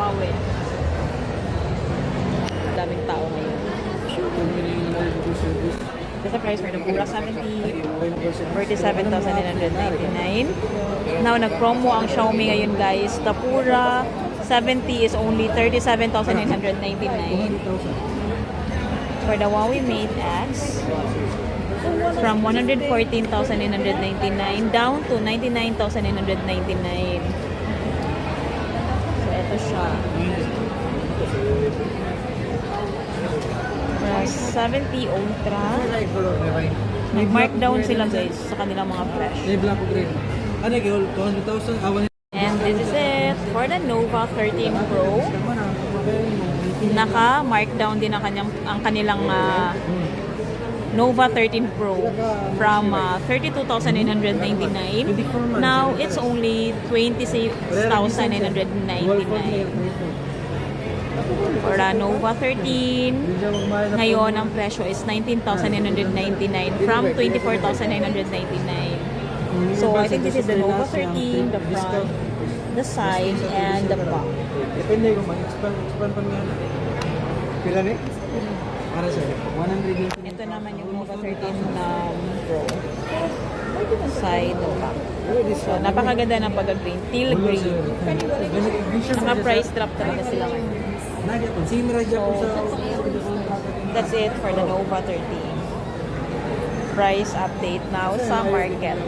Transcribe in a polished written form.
Huawei. Daming tao ngayon. That's the price for the Pura 70, 47,999. Now, nag-promo ang Xiaomi ngayon, guys. The Pura 70 is only 37,999. For the Huawei Mate X, from 114,999 down to 99,999. So, ito siya. 70 Ultra. Nag-markdown sila, guys, sa kanilang mga flash. And this is it for the Nova 13 Pro. Naka-markdown din ang kanilang Nova 13 Pro from 32,999. Now, it's only 26,999. For the Nova 13, ngayon ang presyo is 19,999 from 24,999. So, I think this is the Nova 13, the front, the side, and the back. Depende kung mag-expand pa nga. Pila ni? Para sa 100. Ito naman yung Nova 13 Pro. Side, the back. So, napakaganda ng pag-green. Teal green. Naka-price drop talaga sila ngayon. So, that's it for the Nova 13. Price update now sa market.